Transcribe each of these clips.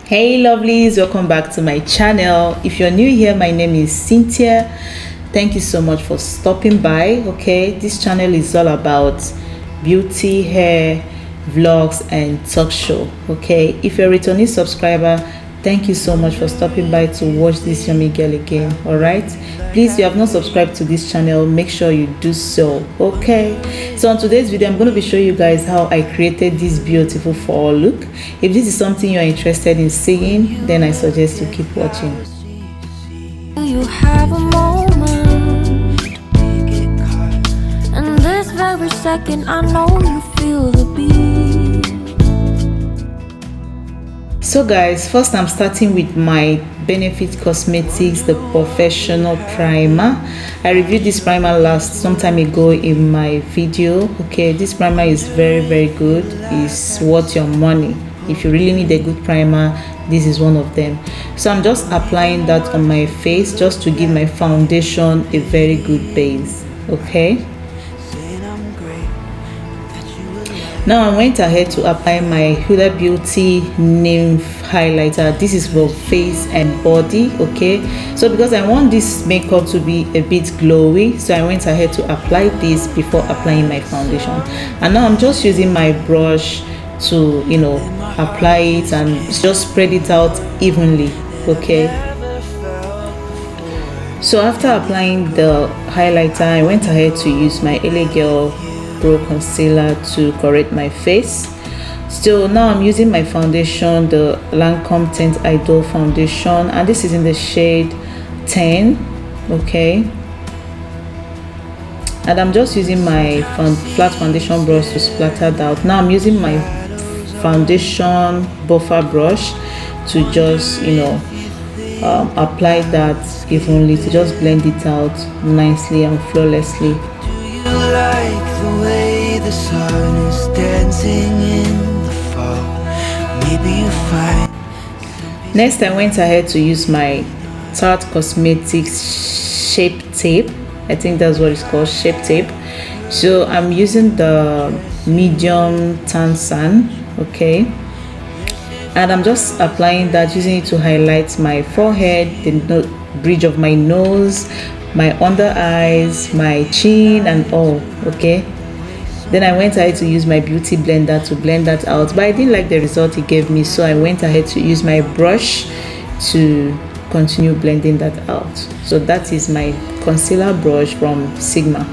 Hey lovelies, welcome back to my channel. If you're new here, my name is Cynthia. Thank you so much for stopping by. Okay, this channel is all about beauty, hair, vlogs and talk show. Okay, if you're a returning subscriber, thank you so much for stopping by to watch this yummy girl again. All right, please, if you have not subscribed to this channel, make sure you do so. Okay, so on today's video I'm going to be showing you guys how I created this beautiful fall look. If this is something you're interested in seeing, then I suggest you keep watching. You have a moment, and this very second I know you feel the beat. So guys, first I'm starting with my Benefit Cosmetics the professional primer. I reviewed this primer some time ago in my video. Okay, this primer is very good. It's worth your money. If you really need a good primer, this is one of them. So I'm just applying that on my face just to give my foundation a very good base. Okay, now I went ahead to apply my Huda Beauty Nymph highlighter. This is for face and body. Okay, so because I want this makeup to be a bit glowy, so I went ahead to apply this before applying my foundation. And now I'm just using my brush to, you know, apply it and just spread it out evenly. Okay, so after applying the highlighter, I went ahead to use my ELEWUWA Pro concealer to correct my face. So now I'm using my foundation, the Lancome Tint Idol foundation, and this is in the shade 10. Okay, and I'm just using my flat foundation brush to splatter it out. Now I'm using my foundation buffer brush to just, you know, apply that evenly, to just blend it out nicely and flawlessly. Like the way the sun is dancing in the fall. Maybe you find. Next, I went ahead to use my Tarte Cosmetics Shape Tape. I think that's what it's called, Shape Tape. So I'm using the medium tan sand. Okay, and I'm just applying that, using it to highlight my forehead, the bridge of my nose, my under eyes, my chin and all. Okay, then I went ahead to use my beauty blender to blend that out, but I didn't like the result it gave me, so I went ahead to use my brush to continue blending that out. So that is my concealer brush from Sigma.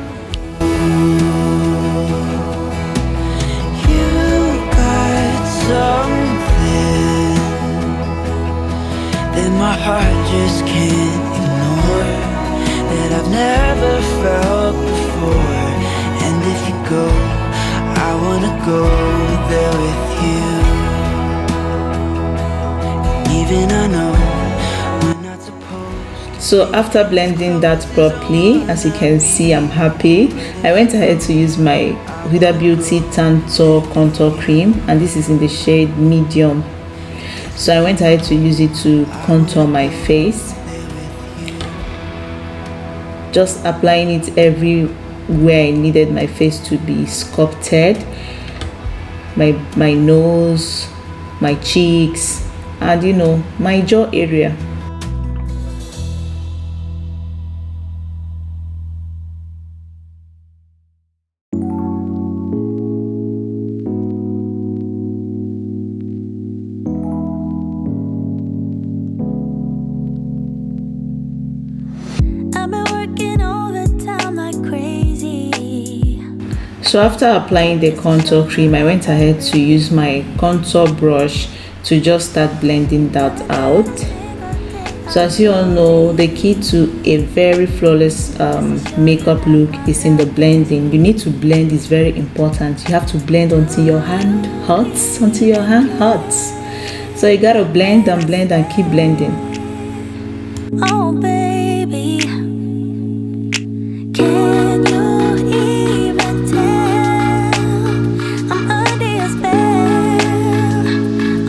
My heart just can't ignore, that I've never felt before. And if you go, I wanna go there with you. Even I know we're not supposed. So after blending that properly, as you can see, I'm happy. I went ahead to use my Huda Beauty Tanto Contour Cream, and this is in the shade medium. So I went ahead to use it to contour my face, just applying it everywhere I needed my face to be sculpted. My nose, my cheeks, and, you know, my jaw area. So after applying the contour cream, I went ahead to use my contour brush to just start blending that out. So as you all know, the key to a very flawless makeup look is in the blending. You need to blend, is very important. You have to blend until your hand hurts, So you gotta blend and blend and keep blending. Oh baby, can you even tell I'm under your spell?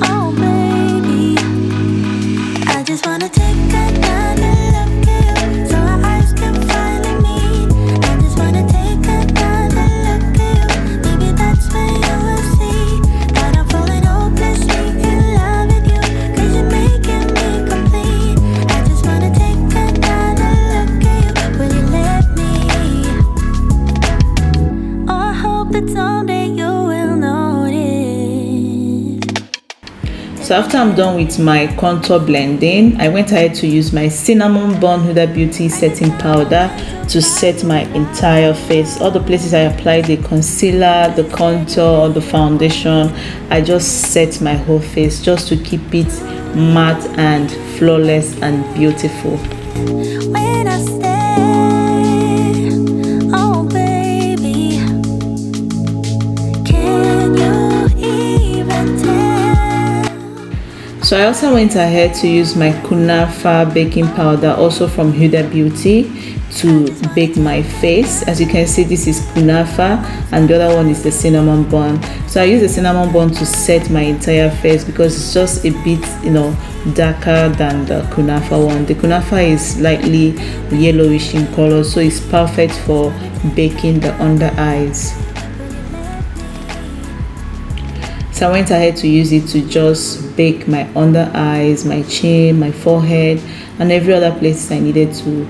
Oh baby, I just wanna take another look at you, so our eyes can finally meet. I just wanna take another look at you, maybe that's when you will see that I'm falling hopelessly in love with you. 'Cause you So after I'm done with my contour blending, I went ahead to use my cinnamon bun Huda Beauty setting powder to set my entire face. All the places I applied the concealer, the contour, the foundation, I just set my whole face just to keep it matte and flawless and beautiful. When I stay, oh baby, can you even tell? So I also went ahead to use my Kunafa baking powder, also from Huda Beauty, to bake my face. As you can see, this is Kunafa and the other one is the cinnamon bun. So I use the cinnamon bun to set my entire face because it's just a bit, darker than the Kunafa one. The Kunafa is slightly yellowish in color, so it's perfect for baking the under eyes. So I went ahead to use it to just bake my under eyes, my chin, my forehead, and every other place I needed to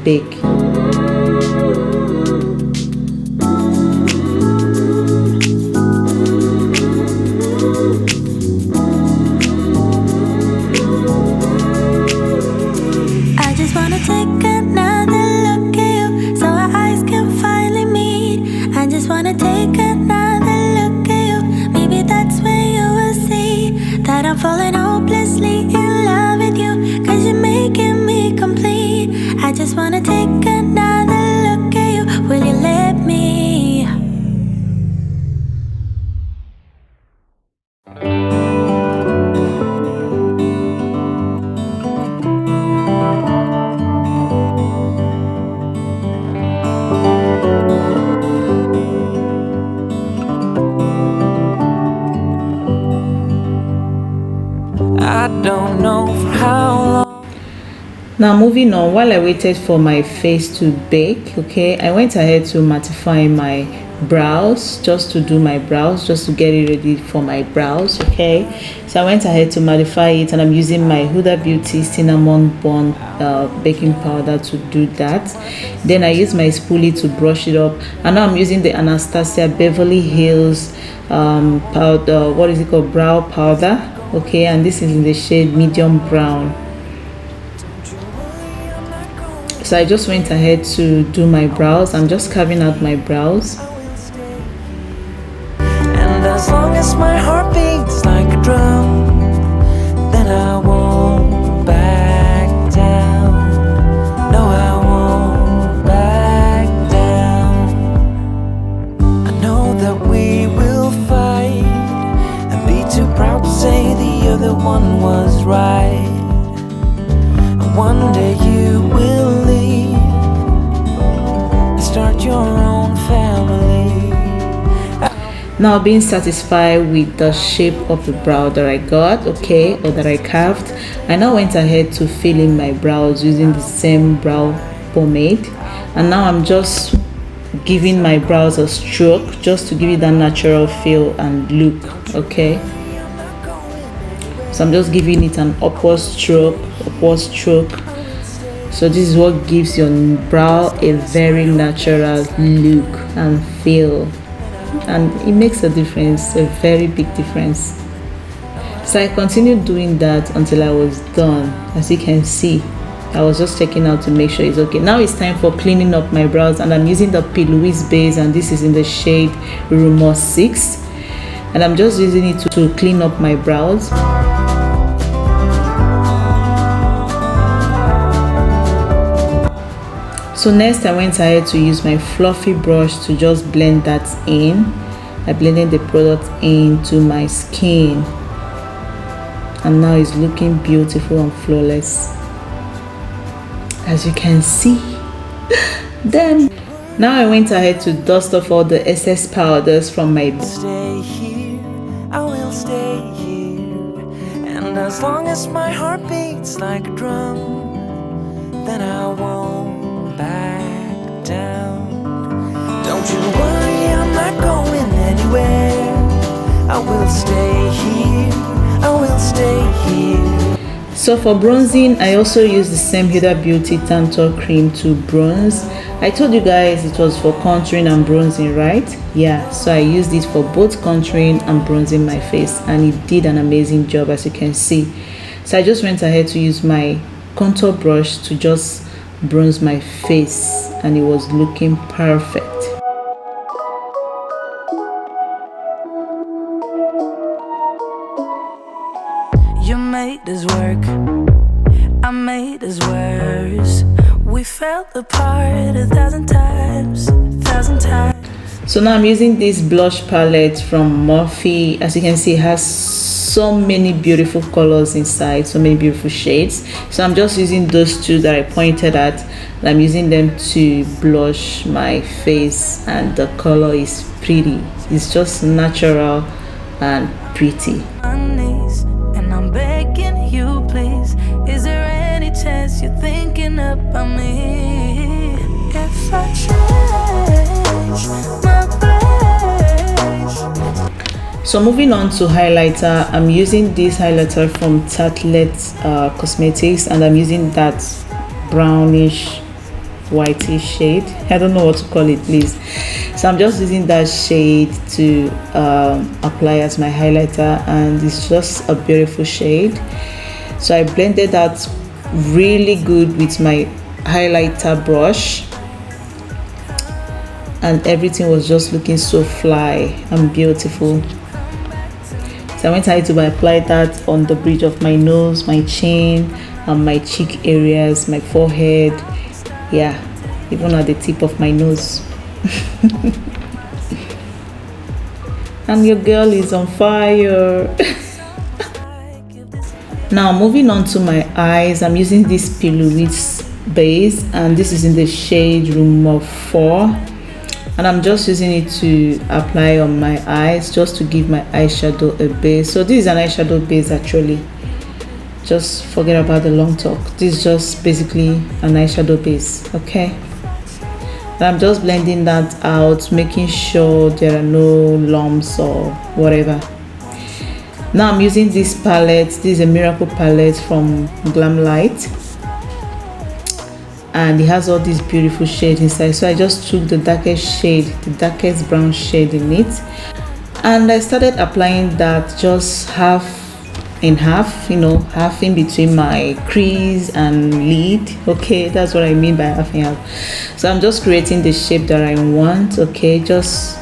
bake. I just wanna take another look at you so our eyes can finally meet. I just wanna take another look at you. Maybe that's when you will see that I'm falling hopelessly in love with you, 'cause you're making me complete. I just wanna take another look at you. Will you let me? I don't know for how long. Now moving on, while I waited for my face to bake, I went ahead to mattify my brows, just to do my brows, just to get it ready for my brows. So I went ahead to mattify it, and I'm using my Huda Beauty cinnamon bun baking powder to do that. Then I use my spoolie to brush it up, and now I'm using the Annastasia Beverly Hills powder, what is it called, brow powder. And this is in the shade medium brown. So I just went ahead to do my brows. I'm just carving out my brows. And as long as my heart beats like a drum, then I won't back down. No, I won't back down. I know that we will fight and be too proud to say the other one was right. And one day you will leave and start your own family. Now, being satisfied with the shape of the brow that I got, or that I carved, I now went ahead to fill in my brows using the same brow pomade. And now I'm just giving my brows a stroke just to give it that natural feel and look. So I'm just giving it an upward stroke. So this is what gives your brow a very natural look and feel, and it makes a difference, a very big difference. So I continued doing that until I was done. As you can see, I was just checking out to make sure it's okay. Now it's time for cleaning up my brows, and I'm using the P.Loiuse base, and this is in the shade Rumour 6, and I'm just using it to clean up my brows. So next I went ahead to use my fluffy brush to just blend that in. I blended the product into my skin, and now it's looking beautiful and flawless, as you can see. Then now I went ahead to dust off all the excess powders from my Stay here, I will stay here. And as long as my heart beats like a drum, then I won't back down. Don't you worry, I'm not going anywhere. I will stay here, I will stay here. So So for bronzing, I also use the same Huda Beauty Tantor cream to bronze. I told you guys it was for contouring and bronzing, right? Yeah, so I used it for both contouring and bronzing my face, and it did an amazing job, as you can see. So I just went ahead to use my contour brush to just bronze my face, and it was looking perfect. You made this work, I made this worse. We fell apart 1,000 times, 1,000 times. So now I'm using this blush palette from Morphe. As you can see, it has so many beautiful colors inside, so many beautiful shades. So I'm just using those two that I pointed at, and I'm using them to blush my face, and the color is pretty. It's just natural and pretty. And I'm begging you, please, is there any chance you're thinking about me? If I change my place. So moving on to highlighter, I'm using this highlighter from Tartelette Cosmetics, and I'm using that brownish whitish shade. I don't know what to call it, please. So I'm just using that shade to apply as my highlighter, and it's just a beautiful shade. So I blended that really good with my highlighter brush, and everything was just looking so fly and beautiful. So I went ahead to apply that on the bridge of my nose, my chin, and my cheek areas, my forehead, yeah, even at the tip of my nose. And your girl is on fire. Now moving on to my eyes, I'm using this P.Loiuse base, and this is in the shade Rumour 4, and I'm just using it to apply on my eyes, just to give my eyeshadow a base. So this is an eyeshadow base actually, just forget about the long talk. This is just basically an eyeshadow base, okay? And I'm just blending that out, making sure there are no lumps or whatever. Now I'm using this palette. This is a Miracle palette from Glamlite, and it has all these beautiful shades inside. So I just took the darkest shade, the darkest brown shade in it, and I started applying that just half in half, you know, half in between my crease and lid. Okay, that's what I mean by half in half. So I'm just creating the shape that I want. Okay, just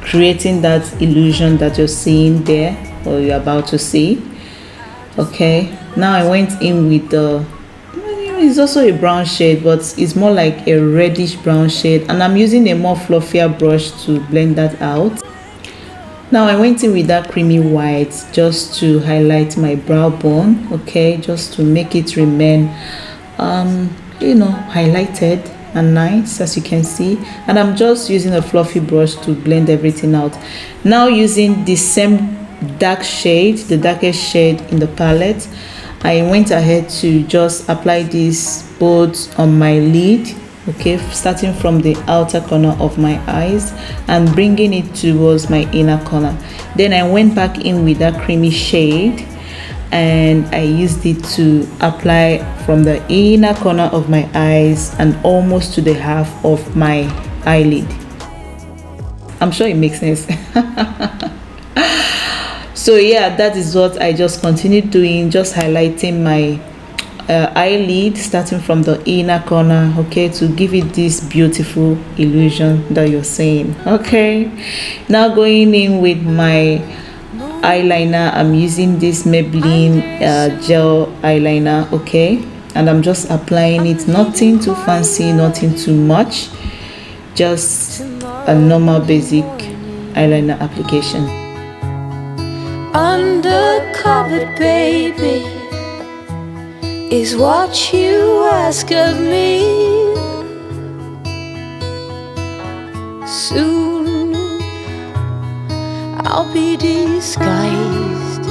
creating that illusion that you're seeing there, or you're about to see. Okay, now I went in with the, it's also a brown shade, but it's more like a reddish brown shade, and I'm using a more fluffier brush to blend that out. Now I went in with that creamy white just to highlight my brow bone, okay, just to make it remain you know, highlighted and nice, as you can see. And I'm just using a fluffy brush to blend everything out. Now using the same dark shade, the darkest shade in the palette, I went ahead to just apply this both on my lid, okay, starting from the outer corner of my eyes and bringing it towards my inner corner. Then I went back in with that creamy shade, and I used it to apply from the inner corner of my eyes and almost to the half of my eyelid. I'm sure it makes sense. So yeah, that is what I just continued doing, just highlighting my eyelid starting from the inner corner, okay, to give it this beautiful illusion that you're seeing. Okay, now going in with my eyeliner, I'm using this Maybelline gel eyeliner, okay, and I'm just applying it, nothing too fancy, nothing too much, just a normal basic eyeliner application. Undercover, baby, is what you ask of me. Soon I'll be disguised.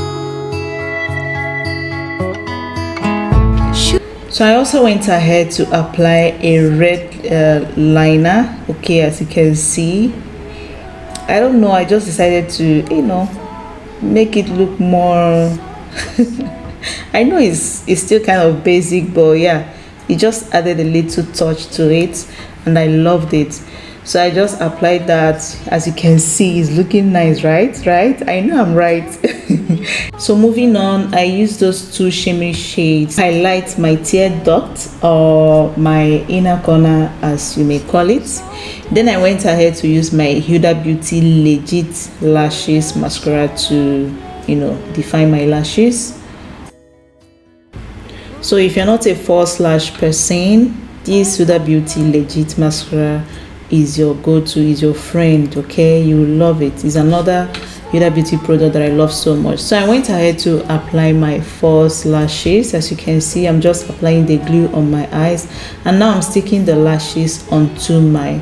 So I also went ahead to apply a red liner, okay, as you can see. I don't know, I just decided to, you know, make it look more I know it's still kind of basic, but yeah, it just added a little touch to it and I loved it. So I just applied that. As you can see, it's looking nice, right? I know I'm right. So moving on, I use those two shimmery shades highlight my tear duct or my inner corner, as you may call it. Then I went ahead to use my Huda Beauty Legit Lashes mascara to, you know, define my lashes. So if you're not a false lash person, this Huda Beauty Legit mascara is your go-to, is your friend. Okay, you will love it. It's another Huda Beauty product that I love so much. So I went ahead to apply my false lashes. As you can see, I'm just applying the glue on my eyes, and now I'm sticking the lashes onto my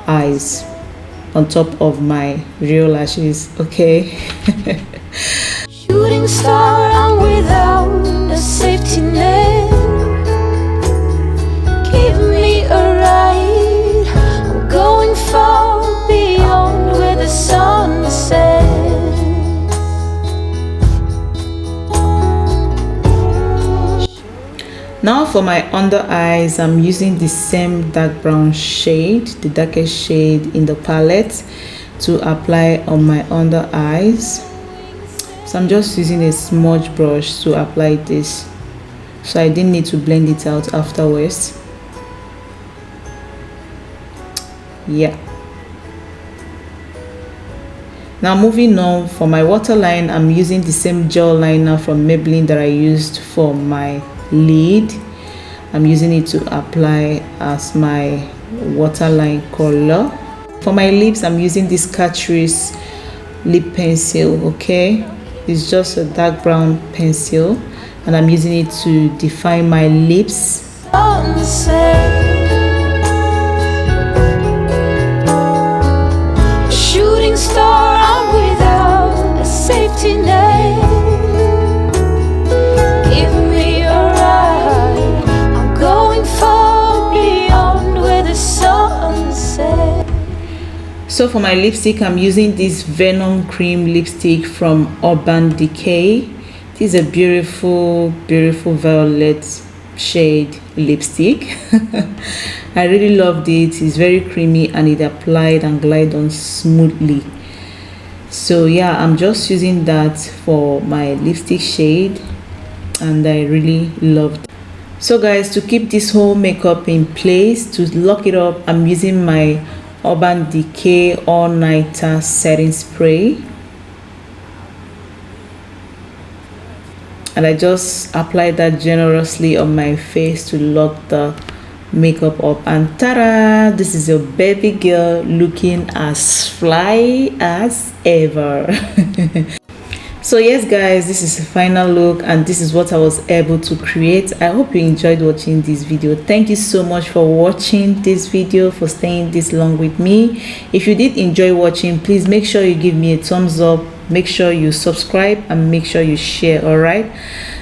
eyes on top of my real lashes. Okay. Shooting star, I'm without a safety net. Give me a ride. I'm going far beyond where the sun sets. Now for my under eyes, I'm using the same dark brown shade, the darkest shade in the palette, to apply on my under eyes. So I'm just using a smudge brush to apply this, so I didn't need to blend it out afterwards. Yeah. Now moving on, for my waterline, I'm using the same gel liner from Maybelline that I used for my lid. I'm using it to apply as my waterline color. For my lips, I'm using this Catrice lip pencil. Okay, it's just a dark brown pencil, and I'm using it to define my lips. Shooting star, I'm without a safety net. Give me a ride. I'm going far beyond where the sun sets. So for my lipstick, I'm using this Venom Cream lipstick from Urban Decay. This is a beautiful violet shade lipstick. I really loved it. It's very creamy and it applied and glide on smoothly. So yeah, I'm just using that for my lipstick shade and I really loved it. So guys, to keep this whole makeup in place, to lock it up, I'm using my Urban Decay All Nighter Setting Spray, and I just apply that generously on my face to lock the makeup up, and ta-da, this is your baby girl looking as fly as ever. So yes guys, this is the final look and this is what I was able to create. I hope you enjoyed watching this video. Thank you so much for watching this video, for staying this long with me. If you did enjoy watching, please make sure you give me a thumbs up, make sure you subscribe, and make sure you share. All right,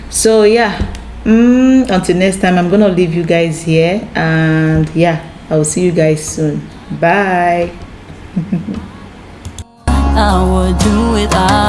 so yeah, until next time, I'm gonna leave you guys here, and yeah, I will see you guys soon. Bye. I would do without